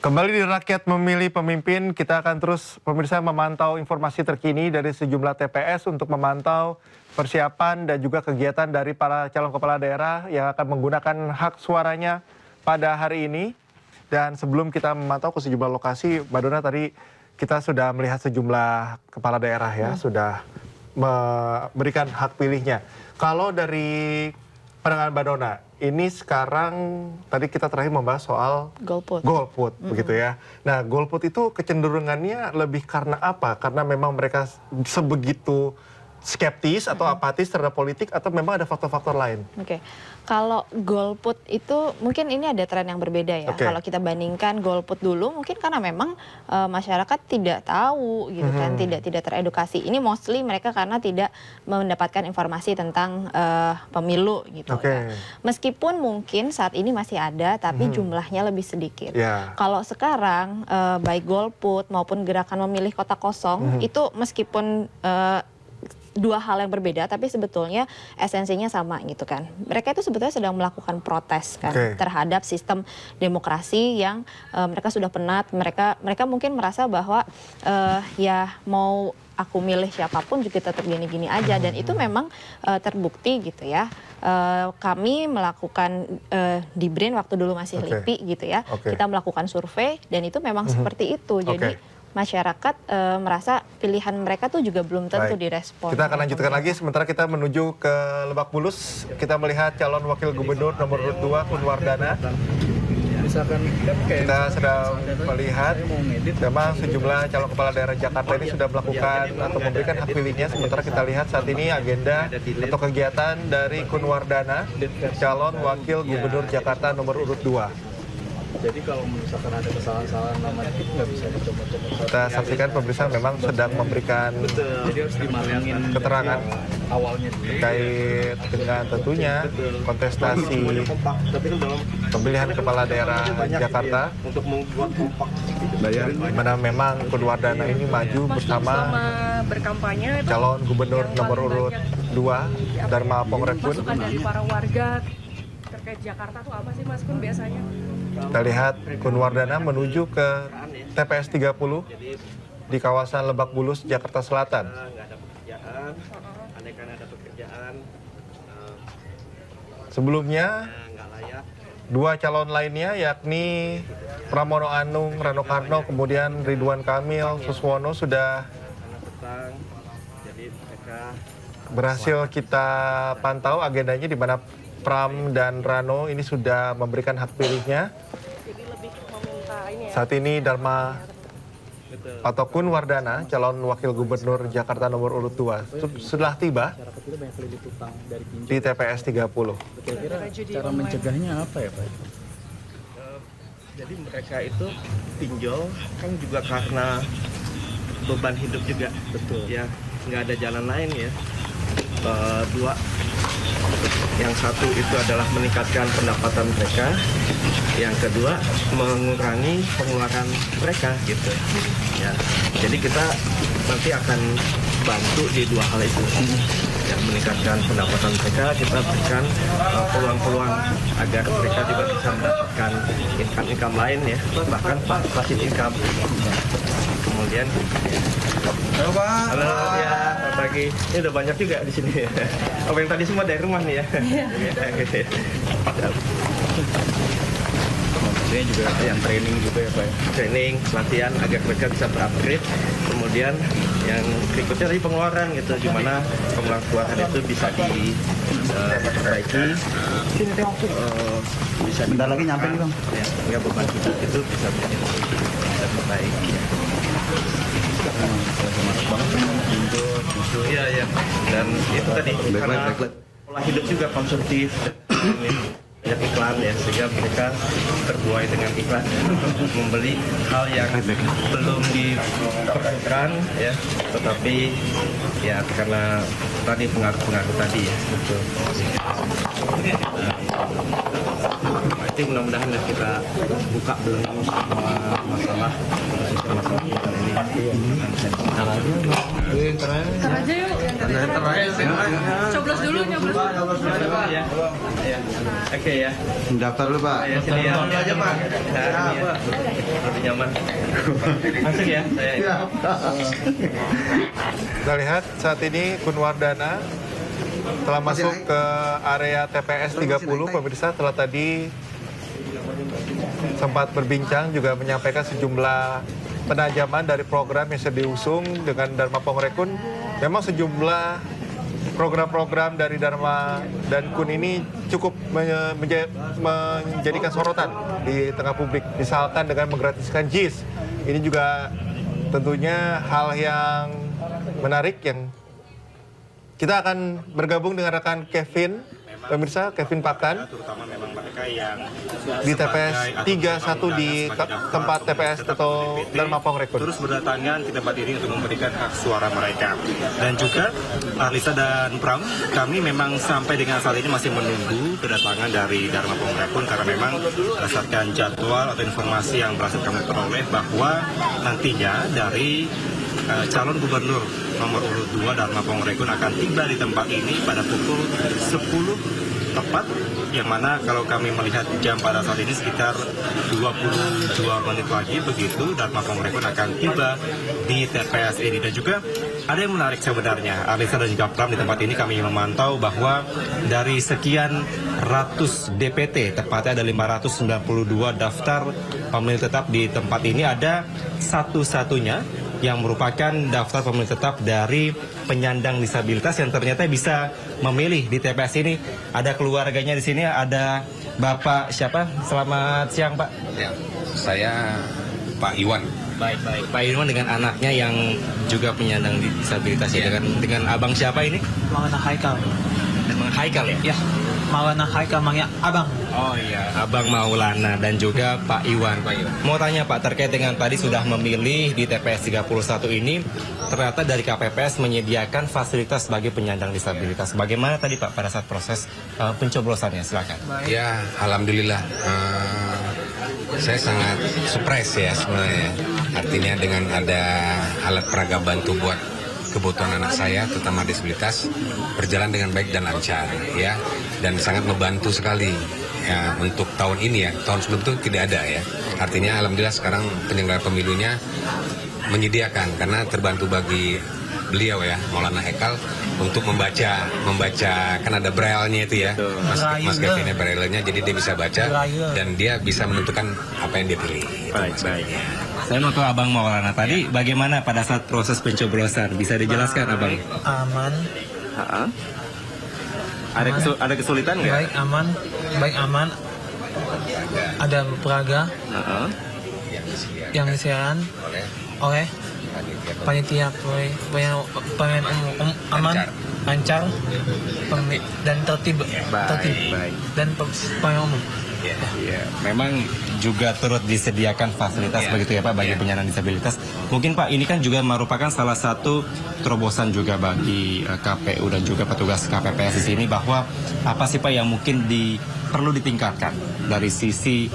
Kembali di Rakyat Memilih Pemimpin, kita akan terus pemirsa memantau informasi terkini dari sejumlah TPS untuk memantau persiapan dan juga kegiatan dari para calon kepala daerah yang akan menggunakan hak suaranya pada hari ini. Dan sebelum kita memantau ke sejumlah lokasi, Mbak Dona, tadi kita sudah melihat sejumlah kepala daerah ya, sudah memberikan hak pilihnya. Kalau dari pandangan Mbak Dona, ini sekarang tadi kita terakhir membahas soal golput begitu ya. Nah, golput itu kecenderungannya lebih karena apa? Karena memang mereka sebegitu skeptis atau apatis terhadap politik, atau memang ada faktor-faktor lain? Oke, kalau golput itu mungkin ini ada tren yang berbeda ya. Kalau kita bandingkan golput dulu, mungkin karena memang masyarakat tidak tahu gitu kan, tidak teredukasi. Ini mostly mereka karena tidak mendapatkan informasi tentang pemilu gitu. Ya. Meskipun mungkin saat ini masih ada, tapi jumlahnya lebih sedikit. Kalau sekarang baik golput maupun gerakan memilih kota kosong itu meskipun dua hal yang berbeda, tapi sebetulnya esensinya sama gitu kan. Mereka itu sebetulnya sedang melakukan protes kan terhadap sistem demokrasi yang mereka sudah penat. Mereka mungkin merasa bahwa ya mau aku milih siapapun juga tetap gini-gini aja, dan itu memang terbukti gitu ya. Kami melakukan di BRIN waktu dulu masih LIPI gitu ya. Kita melakukan survei dan itu memang seperti itu. Jadi masyarakat merasa pilihan mereka tuh juga belum tentu direspon. Kita akan lanjutkan lagi, sementara kita menuju ke Lebak Bulus. Kita melihat calon wakil gubernur nomor urut 2 Kun Wardana. Kita sedang melihat memang sejumlah calon kepala daerah Jakarta ini sudah melakukan atau memberikan hak pilihnya. Sementara kita lihat saat ini agenda atau kegiatan dari Kun Wardana, calon wakil gubernur Jakarta nomor urut 2. Jadi kalau misalkan ada kesalahan-kesalahan nama itu nggak bisa dicoba-coba. Kita saksikan pemirsa memang sedang memberikan Jadi harus dimalingin keterangan awalnya terkait dengan tentunya kontestasi pemilihan kepala daerah Jakarta, untuk membuat kompak. di mana memang Kun Wardana ini maju bersama berkampanye calon gubernur nomor urut 2 Dharma Pongrekun. masukan dari para warga terkait Jakarta tuh apa sih Mas Kun biasanya? Kita lihat Kun Wardana menuju ke TPS 30 di kawasan Lebak Bulus, Jakarta Selatan. Nggak ada pekerjaan, andai kan ada pekerjaan, Sebelumnya, nggak layak. dua calon lainnya yakni Pramono Anung, Rano Karno, kemudian Ridwan Kamil, Suswono sudah Karena petang, jadi mereka berhasil kita pantau agendanya, di mana Pram dan Rano ini sudah memberikan hak pilihnya. Jadi lebih meminta ini ya. Saat ini Dharma atau Kun Wardana, calon wakil gubernur Jakarta nomor urut 2, sudah tiba di TPS 30. kira-kira cara mencegahnya apa ya Pak? Jadi mereka itu pinjol kan juga karena beban hidup juga. Betul. Ya, nggak ada jalan lain ya. Dua, yang satu itu adalah meningkatkan pendapatan mereka, yang kedua mengurangi pengeluaran mereka gitu ya. Jadi kita nanti akan bantu di dua hal itu ya, meningkatkan pendapatan mereka, kita berikan peluang-peluang agar mereka juga bisa mendapatkan income lain ya, bahkan passive income. Kemudian halo Pak. Halo ya, selamat pagi. Ini udah banyak juga di sini ya. Oh, yang tadi semua dari rumah nih ya. Maksudnya juga yang training juga ya Pak. Training, pelatihan agar mereka bisa terupgrade. Kemudian yang berikutnya tadi pengeluaran gitu, gimana pengeluaran itu bisa diperbaiki. Bisa bentar lagi nyampe nih Bang. Ya, beban hidup itu bisa baik. Iya ya, dan itu tadi karena pola hidup juga konsumtif, banyak iklan ya, sehingga mereka terbuai dengan iklan membeli hal yang belum diperlukan ya, tetapi ya karena tadi pengaruh-pengaruh tadi ya, betul. Nanti mudah-mudahan kita buka belum masalah ini. Ntar aja yuk. Coblos dulu, nyoblos. Ya. Oke ya. Daftar dulu Pak. Ya, sini ya. Ini aja Pak. Nah, lebih nyaman. Masuk ya. Saya. Kita lihat saat ini Kunwardana telah masuk ke area TPS 30, pemirsa. Telah tadi sempat berbincang, juga menyampaikan sejumlah penajaman dari program yang sudah diusung dengan Dharma Pongrekun. Memang sejumlah program-program dari Dharma dan Kun ini cukup menjadikan sorotan di tengah publik. Misalkan dengan menggratiskan JIS. Ini juga tentunya hal yang menarik yang kita akan bergabung dengan rekan Kevin, pemirsa Kevin Pakan, terutama memang mereka yang di TPS 31 di tempat TPS atau Dharma Pongrekun. terus berdatangan ke tempat ini untuk memberikan hak suara mereka. Dan juga Arlisa dan Pram, kami memang sampai dengan saat ini masih menunggu kedatangan dari Dharma Pongrekun karena memang berdasarkan jadwal atau informasi yang berhasil kami peroleh bahwa nantinya dari calon gubernur nomor urut 2 Dharma Pongrekun akan tiba di tempat ini pada pukul 10 tepat, yang mana kalau kami melihat jam pada saat ini sekitar 22 menit lagi begitu Dharma Pongrekun akan tiba di TPS ini. Dan juga ada yang menarik sebenarnya, Arlisa dan juga Pram, di tempat ini kami memantau bahwa dari sekian ratus DPT, tepatnya ada 592 daftar pemilih tetap di tempat ini, ada satu-satunya yang merupakan daftar pemilih tetap dari penyandang disabilitas yang ternyata bisa memilih di TPS ini. Ada keluarganya di sini, ada Bapak siapa? Selamat siang Pak. Ya, saya Pak Iwan. Baik. Pak Iwan dengan anaknya yang juga penyandang disabilitas ya. Dengan abang siapa ini? Maulana Haikal. Abang Haikal ya? Ya, Maulana Haikal manggil abang. Oh iya, Abang Maulana dan juga Pak Iwan. Mau tanya Pak, terkait dengan tadi sudah memilih di TPS 31 ini, ternyata dari KPPS menyediakan fasilitas bagi penyandang disabilitas. Bagaimana tadi Pak pada saat proses pencoblosannya? Silakan. Ya, alhamdulillah. Saya sangat surprise ya sebenarnya. Artinya dengan ada alat peraga bantu buat kebutuhan anak saya, terutama disabilitas, berjalan dengan baik dan lancar ya, dan sangat membantu sekali. Ya, untuk tahun ini ya, tahun sebelum itu tidak ada ya. Artinya alhamdulillah sekarang penyelenggara pemilunya menyediakan, karena terbantu bagi beliau ya, Maulana Haikal, untuk membaca kan ada braille-nya itu ya, Mas Kevin ya, braille-nya, jadi dia bisa baca dan dia bisa menentukan apa yang dia pilih. Baik. Saya mau ke Abang Maulana tadi, bagaimana pada saat proses pencoblosan? Bisa dijelaskan Abang? Aman. Ada kesulitan nggak? Baik aman. Ada peraga yang disiarkan oleh panitia pemilihan umum aman, lancar, dan tertib. Dan pemilihan umum. Ya, memang juga turut disediakan fasilitas begitu ya Pak bagi penyandang disabilitas. Mungkin Pak, ini kan juga merupakan salah satu terobosan juga bagi KPU dan juga petugas KPPS di sini, bahwa apa sih Pak yang mungkin perlu ditingkatkan dari sisi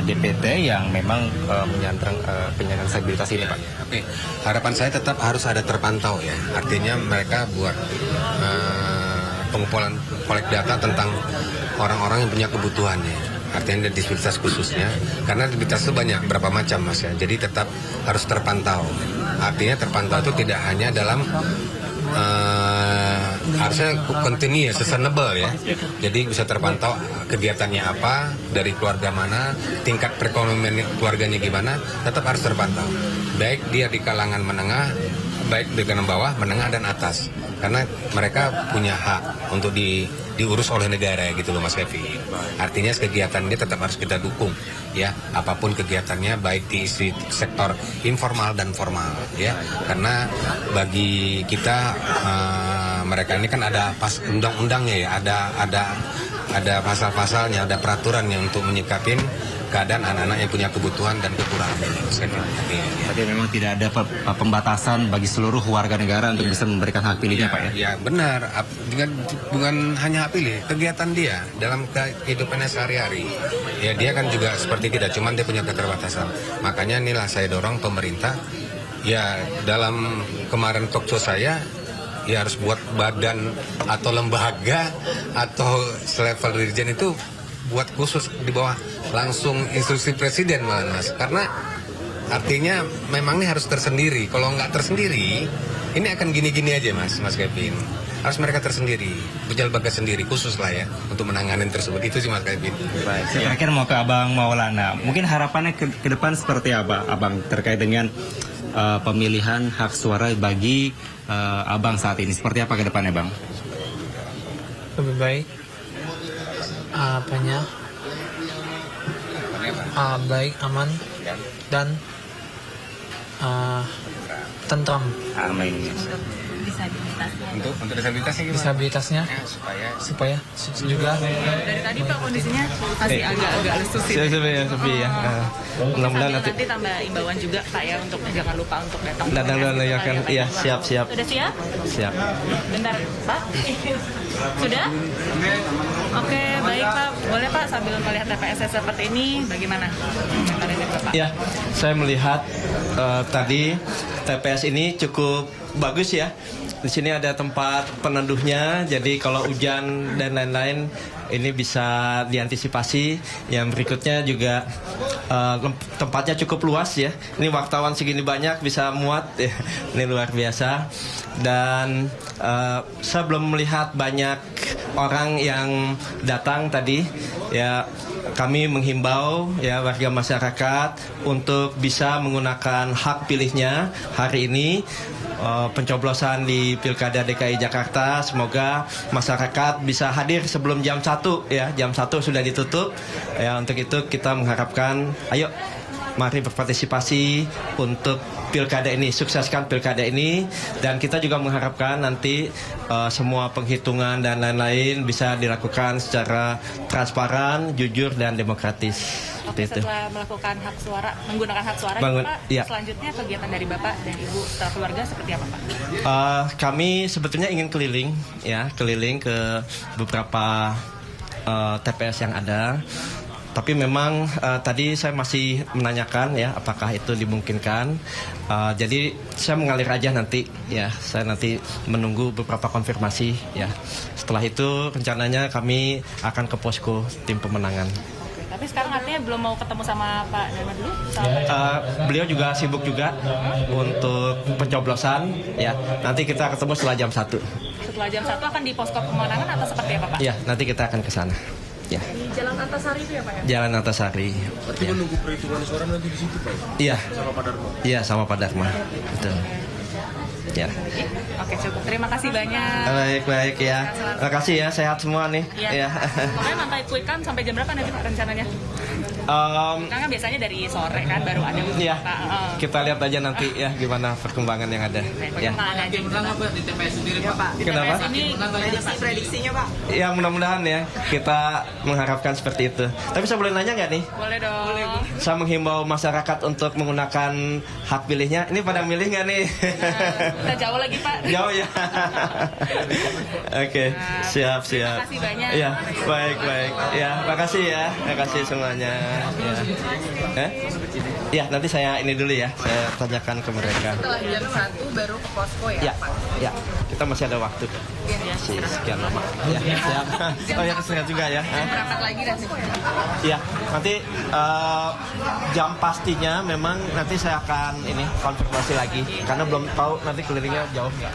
DPT yang memang menyandang penyandang disabilitas ini Pak? Oke, harapan saya tetap harus ada terpantau ya. Artinya mereka buat pengumpulan kolek data tentang orang-orang yang punya kebutuhan ya. Artinya disabilitas khususnya, karena disabilitas itu banyak, berapa macam Mas ya. Jadi tetap harus terpantau. Artinya terpantau itu tidak hanya dalam harusnya continue ya, sustainable ya. Jadi bisa terpantau kegiatannya apa, dari keluarga mana, tingkat perekonomian keluarganya gimana, tetap harus terpantau. Baik dia di kalangan menengah, baik di kalangan bawah, menengah dan atas. Karena mereka punya hak untuk diurus oleh negara gitu loh Mas Kevi. Artinya kegiatan ini tetap harus kita dukung ya, apapun kegiatannya, baik di sektor informal dan formal ya. Karena bagi kita mereka ini kan ada pas undang-undangnya ya, ada pasal-pasalnya, ada peraturannya untuk menyikapin keadaan anak-anak yang punya kebutuhan dan kekurangan. Tapi memang tidak ada pembatasan bagi seluruh warga negara untuk bisa memberikan hak pilihnya Pak ya? Ya benar, bukan hanya hak pilih, kegiatan dia dalam kehidupannya sehari-hari. Ya dia kan juga seperti kita, cuman dia punya keterbatasan. Makanya inilah saya dorong pemerintah, ya dalam kemarin talk show saya, ya harus buat badan atau lembaga atau selevel dirjen itu buat khusus di bawah langsung instruksi presiden malah Mas. Karena artinya memang ini harus tersendiri. Kalau nggak tersendiri, ini akan gini-gini aja Mas Kevin. Harus mereka tersendiri, punya lembaga sendiri khusus lah ya untuk menangani tersebut. Itu sih Mas Kevin. Baik, saya terakhir mau ke Abang Maulana. Mungkin harapannya ke depan seperti apa, Abang, terkait dengan pemilihan hak suara bagi Abang saat ini? Seperti apa ke depannya, Bang? Lebih baik baik, aman, dan tentram. Amin. Untuk disabilitasnya gimana? Disabilitasnya supaya juga Dari tadi Pak kondisinya masih agak-agak lesu sih. Sepi ya. Mudah-mudahan nanti tambah imbauan juga Pak ya untuk jangan lupa untuk datang. ya kan. Iya, siap. Sudah siap? Siap. Bentar Pak. Sudah? Oke, baik Pak. Boleh Pak sambil melihat TPS seperti ini bagaimana? Pak. Ya, saya melihat tadi TPS ini cukup bagus ya. Di sini ada tempat peneduhnya, jadi kalau hujan dan lain-lain ini bisa diantisipasi. Yang berikutnya juga tempatnya cukup luas ya. Ini wartawan segini banyak bisa muat ya. Ini luar biasa. Dan saya belum melihat banyak orang yang datang tadi ya. Kami menghimbau ya warga masyarakat untuk bisa menggunakan hak pilihnya hari ini. Pencoblosan di Pilkada DKI Jakarta, semoga masyarakat bisa hadir sebelum jam 1 ya. Jam 1 sudah ditutup ya. Untuk itu kita mengharapkan ayo mari berpartisipasi untuk pilkada ini, sukseskan pilkada ini. Dan kita juga mengharapkan nanti semua penghitungan dan lain-lain bisa dilakukan secara transparan, jujur, dan demokratis. Oke, setelah melakukan hak suara, menggunakan hak suara, Pak, ya. Selanjutnya kegiatan dari Bapak dan Ibu setelah keluarga seperti apa Pak? Kami sebetulnya ingin keliling ke beberapa TPS yang ada. Tapi memang tadi saya masih menanyakan ya apakah itu dimungkinkan. Jadi saya mengalir aja nanti ya. Saya nanti menunggu beberapa konfirmasi ya. Setelah itu rencananya kami akan ke posko tim pemenangan. Tapi sekarang artinya belum mau ketemu sama Pak Dharma dulu? Beliau juga sibuk juga untuk pencoblosan ya. Nanti kita ketemu setelah jam 1. Setelah jam 1 akan di posko pemenangan atau seperti apa Pak? Ya, nanti kita akan ke sana. Ya. Di Jalan Antasari itu ya Pak ya? Jalan Antasari. Berarti menunggu perhitungan suara nanti di situ Pak? Iya. Sama Pak Dharma? Iya, sama Pak Dharma. Betul. Ya. Oke, cukup. Terima kasih banyak. Baik ya. Terima kasih ya, sehat semua nih. Iya. Ya. Pokoknya mantai quick count sampai jam berapa nanti Pak rencananya? Karena biasanya dari sore kan baru ada Iya. Pak. Kita lihat aja nanti ya gimana perkembangan yang ada. Ya. Bagaimana aja Pak di TPS sendiri Pak? Di Kenapa? TPS ini prediksinya Pak? Ya mudah-mudahan ya kita mengharapkan seperti itu. Tapi saya boleh nanya nggak nih? Boleh dong. Saya menghimbau masyarakat untuk menggunakan hak pilihnya. Ini pada milih nggak nih? Kita jauh lagi Pak. Jauh ya. Oke, siap. Terima kasih banyak. Ya, baik. Ya, makasih ya. Makasih semuanya. Ya. Ya, nanti saya ini dulu ya. Saya tanyakan ke mereka. Setelah jam 1 baru ke posko ya? Ya. Kita masih ada waktu. Sekian lama. Ya, siap. Oh ya, istirahat juga ya. Berangkat lagi nanti. Ya, nanti jam pastinya memang nanti saya akan ini konfirmasi lagi karena belum tahu nanti kelilingnya jauh nggak.